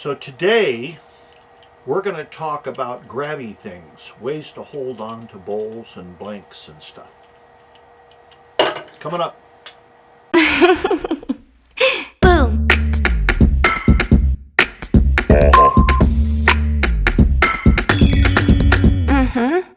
So today we're going to talk about grabby things, ways to hold on to bowls and blanks and stuff. Coming up. Boom. Mm-hmm.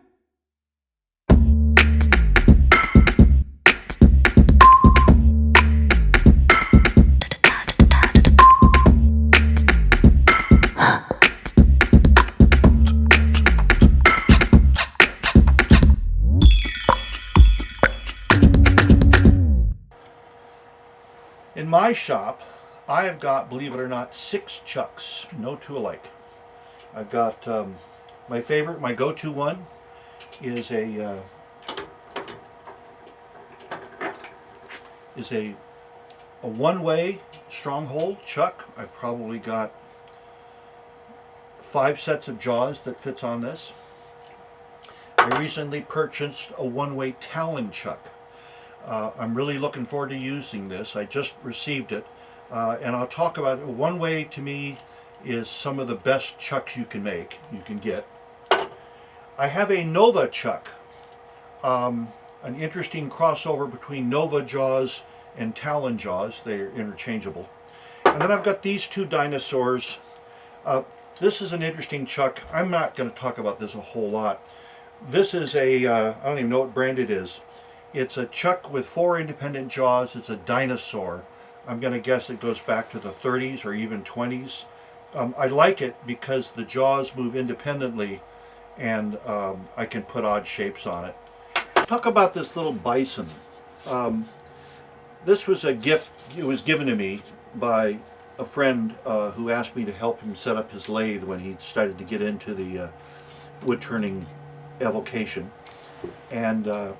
In my shop, I have got, believe it or not, 6 chucks, no two alike. I've got my favorite, my go-to one is a one-way stronghold chuck. I've probably got 5 sets of jaws that fits on this. I recently purchased a one-way Talon chuck. I'm really looking forward to using this. I just received it, and I'll talk about it. One way to me is some of the best chucks you can get. I have a Nova chuck, an interesting crossover between Nova jaws and Talon jaws. They're interchangeable. And then I've got these 2 dinosaurs. This is an interesting chuck. I'm not going to talk about this a whole lot. This is I don't even know what brand it is. It's a chuck with 4 independent jaws. It's a dinosaur. I'm going to guess it goes back to the 30s or even 20s. I like it because the jaws move independently and I can put odd shapes on it. Talk about this little bison. This was a gift. It was given to me by a friend who asked me to help him set up his lathe when he started to get into the wood turning avocation. And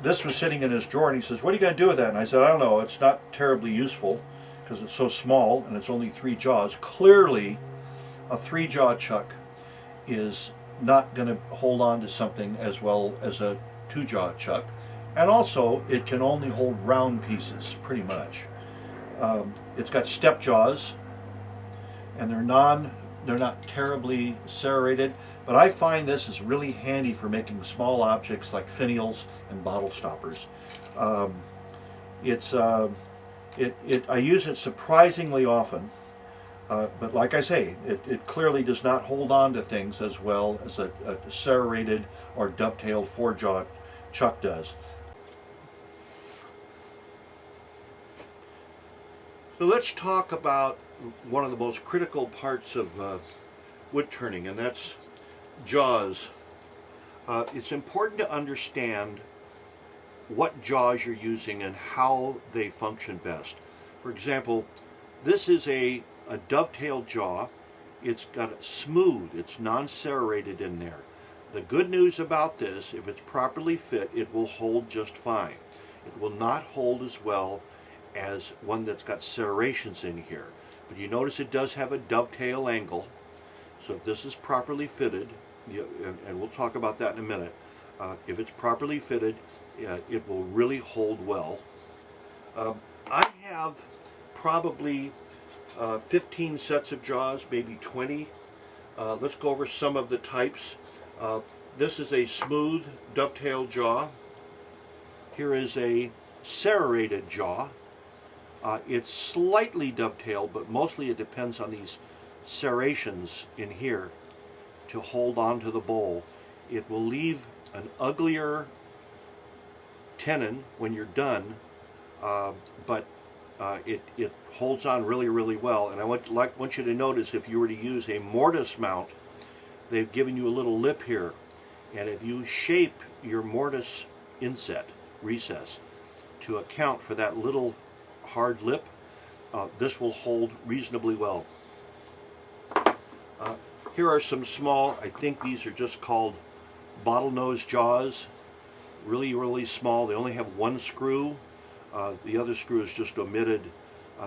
this was sitting in his drawer, and he says, "What are you going to do with that?" And I said, "I don't know. It's not terribly useful because it's so small and it's only 3 jaws." Clearly, a 3-jaw chuck is not going to hold on to something as well as a 2-jaw chuck. And also, it can only hold round pieces, pretty much. It's got step jaws, and they're not terribly serrated, but I find this is really handy for making small objects like finials and bottle stoppers. I use it surprisingly often, but like I say, it clearly does not hold on to things as well as a serrated or dovetailed 4-jaw chuck does. So let's talk about one of the most critical parts of wood turning, and that's jaws. It's important to understand what jaws you're using and how they function best. For example, this is a dovetailed jaw. It's got a smooth, it's non-serrated in there. The good news about this, if it's properly fit, it will hold just fine. It will not hold as well as one that's got serrations in here. But you notice it does have a dovetail angle. So if this is properly fitted, and we'll talk about that in a minute, if it's properly fitted, it will really hold well. I have probably 15 sets of jaws, maybe 20. Let's go over some of the types. This is a smooth dovetail jaw. Here is a serrated jaw. It's slightly dovetailed, but mostly it depends on these serrations in here to hold on to the bowl. It will leave an uglier tenon when you're done, but it holds on really, really well. And I want you to notice, if you were to use a mortise mount, they've given you a little lip here, and if you shape your mortise inset recess to account for that little hard lip, this will hold reasonably well. Here are some small, I think these are just called bottlenose jaws. Really, really small. They only have 1 screw. The other screw is just omitted.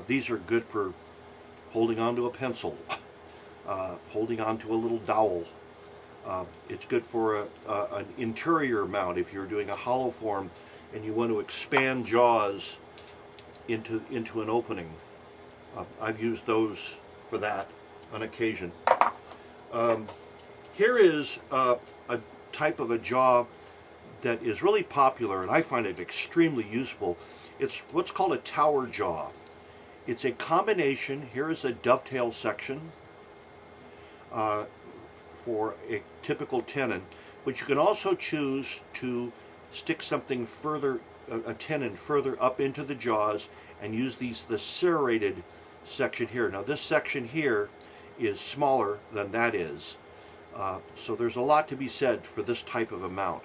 These are good for holding onto a pencil, holding onto a little dowel. It's good for an interior mount if you're doing a hollow form and you want to expand jaws into an opening. I've used those for that on occasion. Here is a type of a jaw that is really popular, and I find it extremely useful. It's what's called a tower jaw. It's a combination. Here is a dovetail section for a typical tenon, but you can also choose to stick something further, a tenon further up into the jaws, and use the serrated section here. Now this section here is smaller than that is, so there's a lot to be said for this type of a mount.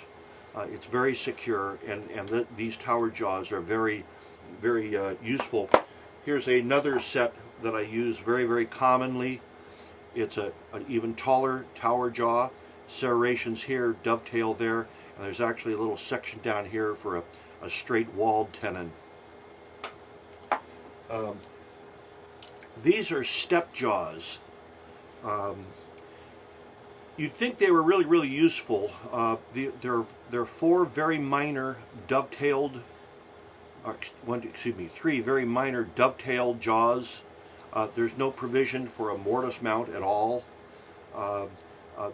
It's very secure, and these tower jaws are very, very useful. Here's another set that I use very, very commonly. It's an even taller tower jaw, serrations here, dovetail there, and there's actually a little section down here for a straight walled tenon. These are step jaws. You'd think they were really, really useful. There are four very minor dovetailed, three very minor dovetailed jaws. There's no provision for a mortise mount at all.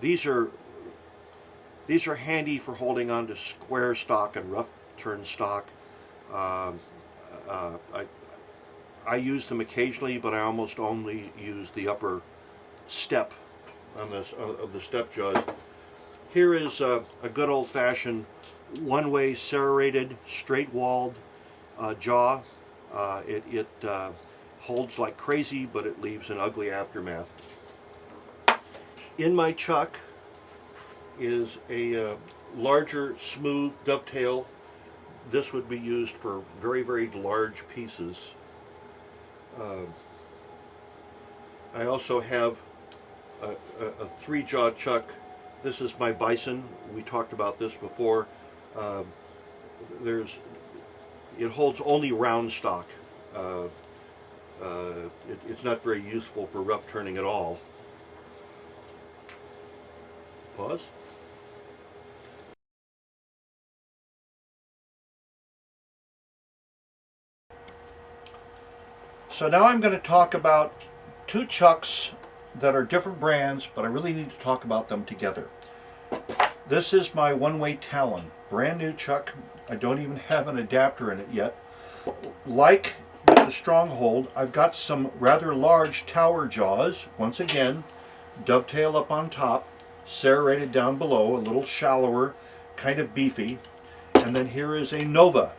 These are handy for holding on to square stock and rough turn stock. I use them occasionally, but I almost only use the upper step on this of the step jaws. Here is a good old-fashioned one-way serrated, straight-walled jaw. It holds like crazy, but it leaves an ugly aftermath. In my chuck is a larger, smooth dovetail. This would be used for very, very large pieces. I also have a three-jaw chuck. This is my bison. We talked about this before. It holds only round stock. It's not very useful for rough turning at all. Pause. So now I'm going to talk about two chucks that are different brands, but I really need to talk about them together. This is my one-way Talon, brand new chuck. I don't even have an adapter in it yet. Like with the Stronghold, I've got some rather large tower jaws. Once again, dovetail up on top, serrated down below, a little shallower, kind of beefy. And then here is a Nova.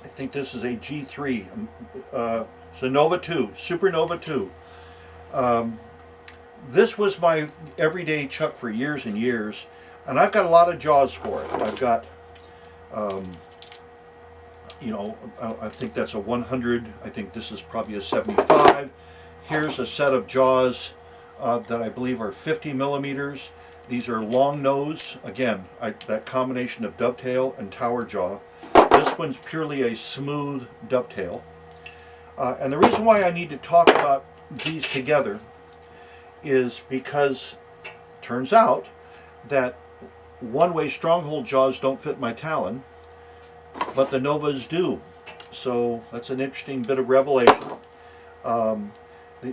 I think this is a G3. So Nova 2, Supernova 2. This was my everyday chuck for years and years, and I've got a lot of jaws for it. I've got, I think that's a 100. I think this is probably a 75. Here's a set of jaws that I believe are 50 millimeters. These are long nose. Again, that combination of dovetail and tower jaw. This one's purely a smooth dovetail. And the reason why I need to talk about these together is because it turns out that one-way Stronghold jaws don't fit my Talon, but the Novas do. So that's an interesting bit of revelation.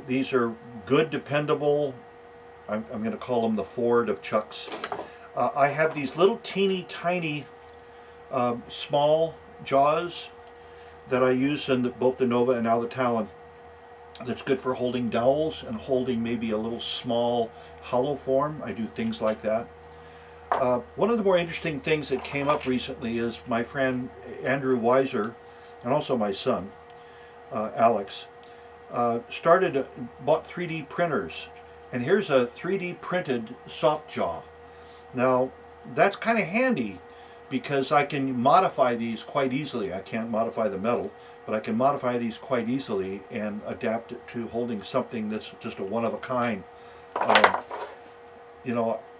These are good, dependable, I'm going to call them the Ford of chucks. I have these little teeny tiny small jaws that I use in both the Nova and now the Talon. That's good for holding dowels and holding maybe a little small hollow form. I do things like that. One of the more interesting things that came up recently is my friend Andrew Weiser, and also my son, Alex, bought 3D printers. And here's a 3D printed soft jaw. Now, that's kind of handy because I can modify these quite easily. I can't modify the metal, but I can modify these quite easily and adapt it to holding something that's just a one-of-a-kind.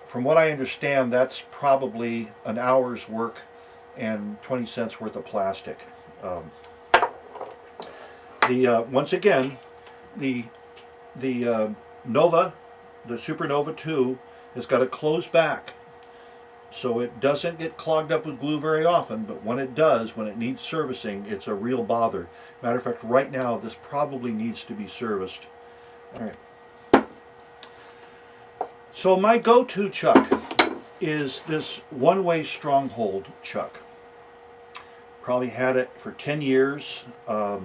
From what I understand, that's probably an hour's work and 20 cents worth of plastic. Once again, the Nova, the Supernova 2, has got a closed back. So it doesn't get clogged up with glue very often, but when it does, when it needs servicing, it's a real bother. Matter of fact, right now, this probably needs to be serviced. All right. So my go-to chuck is this one-way stronghold chuck. Probably had it for 10 years. I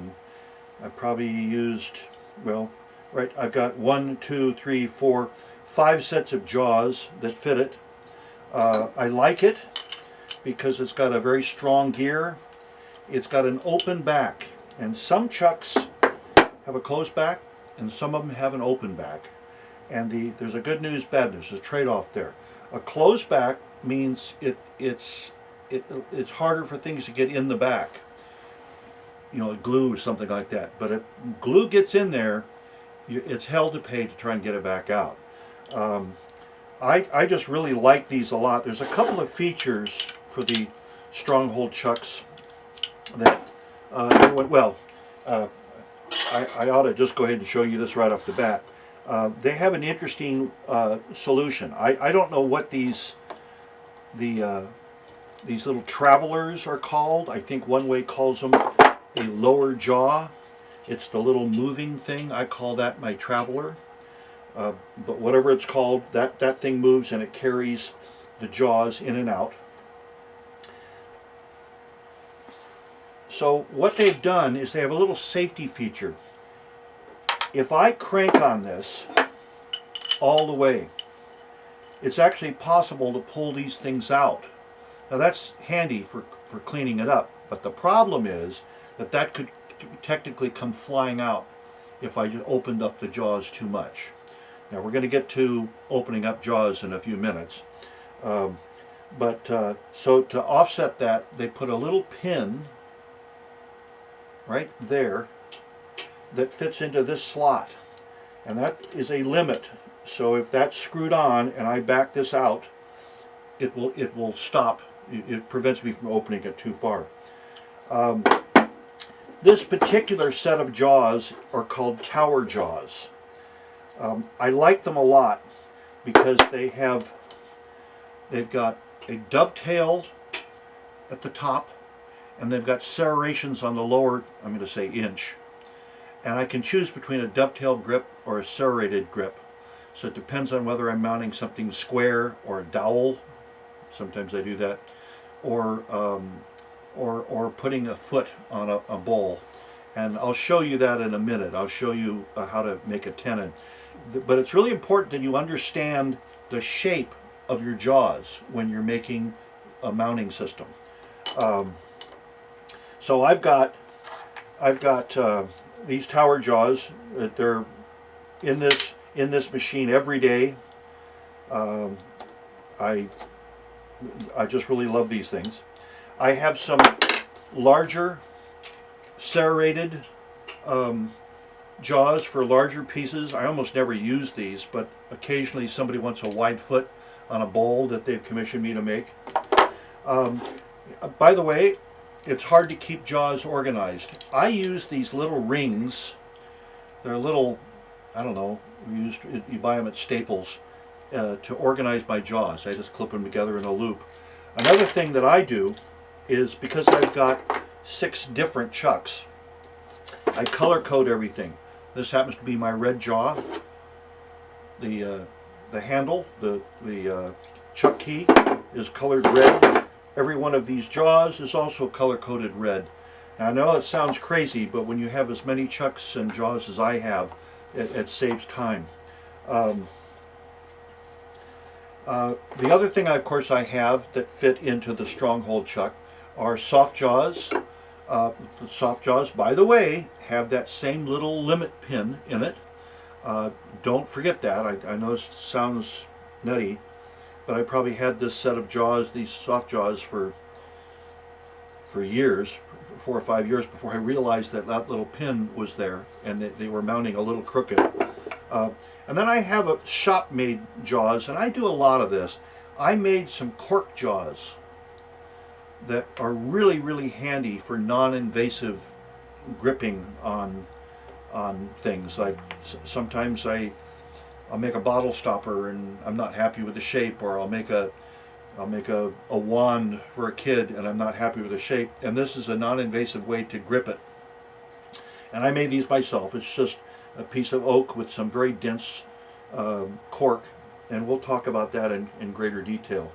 probably used, well, right, I've got 1, 2, 3, 4, 5 sets of jaws that fit it. I like it because it's got a very strong gear. It's got an open back, and some chucks have a closed back and some of them have an open back. And there's a good news, bad news, there's a trade-off there. A closed back means it's harder for things to get in the back, you know, glue or something like that. But if glue gets in there, it's hell to pay to try and get it back out. I just really like these a lot. There's a couple of features for the Stronghold chucks that, I ought to just go ahead and show you this right off the bat. They have an interesting solution. I don't know what these little travelers are called. I think One Way calls them a lower jaw. It's the little moving thing. I call that my traveler. But whatever it's called, that thing moves and it carries the jaws in and out. So what they've done is they have a little safety feature. If I crank on this all the way, it's actually possible to pull these things out. Now that's handy for cleaning it up, but the problem is that could technically come flying out if I just opened up the jaws too much. Now we're going to get to opening up jaws in a few minutes. So to offset that, they put a little pin right there that fits into this slot, and that is a limit. So if that's screwed on and I back this out, it will stop. It prevents me from opening it too far. This particular set of jaws are called tower jaws. I like them a lot because they've got a dovetail at the top, and they've got serrations on the lower, I'm going to say inch. And I can choose between a dovetail grip or a serrated grip. So it depends on whether I'm mounting something square or a dowel. Sometimes I do that. Or putting a foot on a bowl. And I'll show you that in a minute. I'll show you how to make a tenon. But it's really important that you understand the shape of your jaws when you're making a mounting system. So I've got these tower jaws. They're in this machine every day. I just really love these things. I have some larger serrated jaws for larger pieces. I almost never use these, but occasionally somebody wants a wide foot on a bowl that they've commissioned me to make. By the way, it's hard to keep jaws organized. I use these little rings. They're little, I don't know, you buy them at Staples to organize my jaws. I just clip them together in a loop. Another thing that I do is, because I've got 6 different chucks, I color code everything. This happens to be my red jaw. The handle, the chuck key is colored red. Every one of these jaws is also color coded red. Now I know it sounds crazy, but when you have as many chucks and jaws as I have, it saves time. The other thing, of course, I have that fit into the Stronghold chuck are soft jaws. The soft jaws, by the way, have that same little limit pin in it. Don't forget that. I know it sounds nutty, but I probably had this set of jaws, these soft jaws, for years, 4 or 5 years, before I realized that little pin was there and they were mounting a little crooked. And then I have a shop-made jaws, and I do a lot of this. I made some cork jaws that are really, really handy for non-invasive gripping on things. Like sometimes I'll make a bottle stopper and I'm not happy with the shape, or I'll make a wand for a kid and I'm not happy with the shape, and this is a non-invasive way to grip it. And I made these myself. It's just a piece of oak with some very dense cork, and we'll talk about that in greater detail.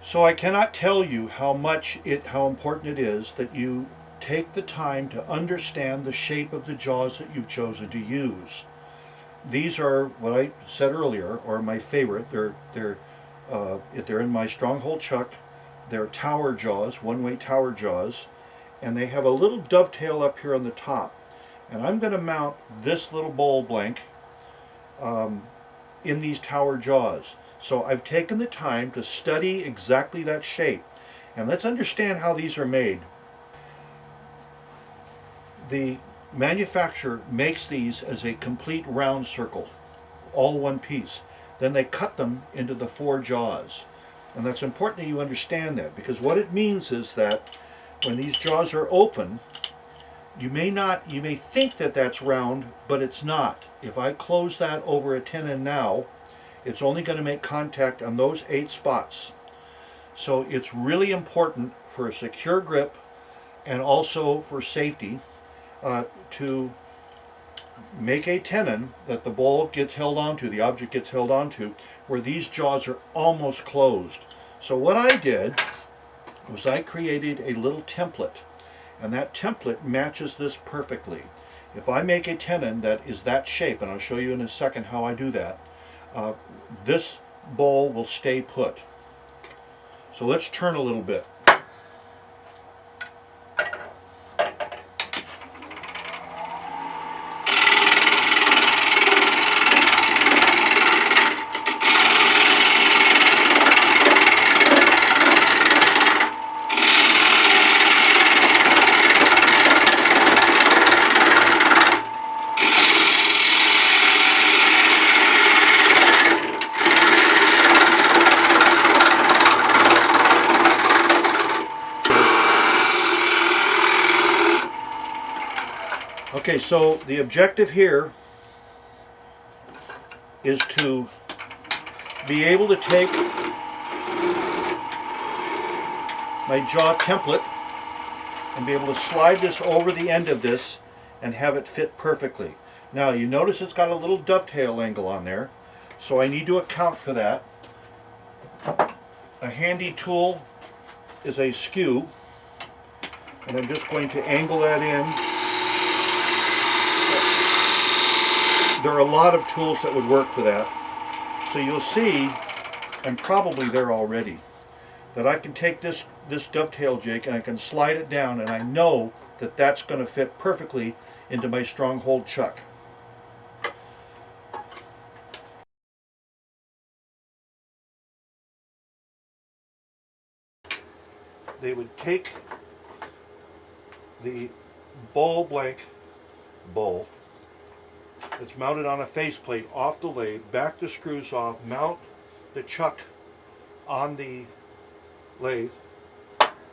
So I cannot tell you how important it is that you take the time to understand the shape of the jaws that you've chosen to use. These are what I said earlier, are my favorite. If they're in my stronghold chuck, they're tower jaws, one-way tower jaws, and they have a little dovetail up here on the top. And I'm going to mount this little bowl blank in these tower jaws. So I've taken the time to study exactly that shape. And let's understand how these are made. The manufacturer makes these as a complete round circle, all one piece. Then they cut them into the 4 jaws. And that's important that you understand that, because what it means is that when these jaws are open, you may think that that's round, but it's not. If I close that over a tenon now, it's only going to make contact on those 8 spots. So it's really important for a secure grip and also for safety to make a tenon that the bowl gets held onto, the object gets held onto, where these jaws are almost closed. So what I did was I created a little template, and that template matches this perfectly. If I make a tenon that is that shape, and I'll show you in a second how I do that, this bowl will stay put. So let's turn a little bit. Okay, so the objective here is to be able to take my jaw template and be able to slide this over the end of this and have it fit perfectly. Now you notice it's got a little dovetail angle on there, so I need to account for that. A handy tool is a skew, and I'm just going to angle that in. There are a lot of tools that would work for that. So you'll see, I'm probably there already, that I can take this dovetail jig and I can slide it down, and I know that that's going to fit perfectly into my stronghold chuck. They would take the bowl blank bowl that's mounted on a faceplate off the lathe, back the screws off, mount the chuck on the lathe,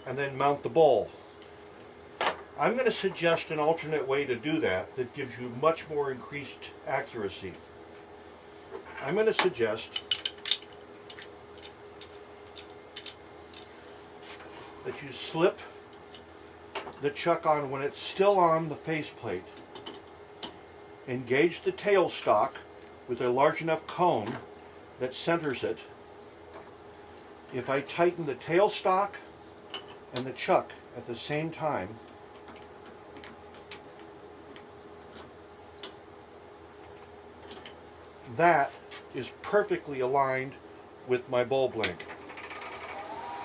and then mount the bowl. I'm going to suggest an alternate way to do that that gives you much more increased accuracy. I'm going to suggest that you slip the chuck on when it's still on the faceplate. Engage the tailstock with a large enough cone that centers it. If I tighten the tailstock and the chuck at the same time, that is perfectly aligned with my bowl blank.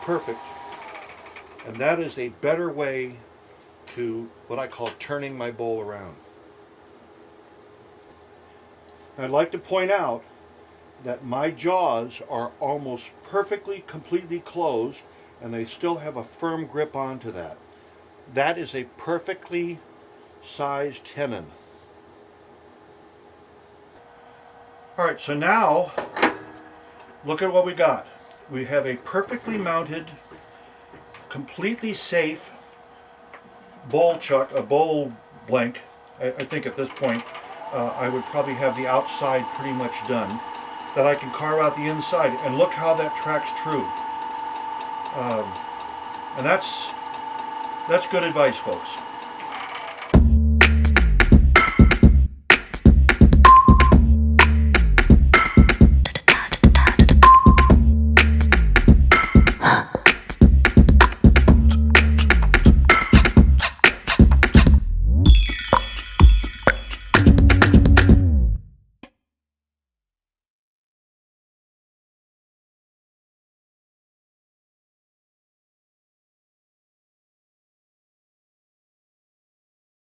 Perfect. And that is a better way to what I call turning my bowl around. I'd like to point out that my jaws are almost perfectly, completely closed, and they still have a firm grip onto that. That is a perfectly sized tenon. Alright, so now look at what we got. We have a perfectly mounted, completely safe bowl chuck, a bowl blank. I think at this point I would probably have the outside pretty much done, that I can carve out the inside, and look how that tracks true. And that's good advice, folks.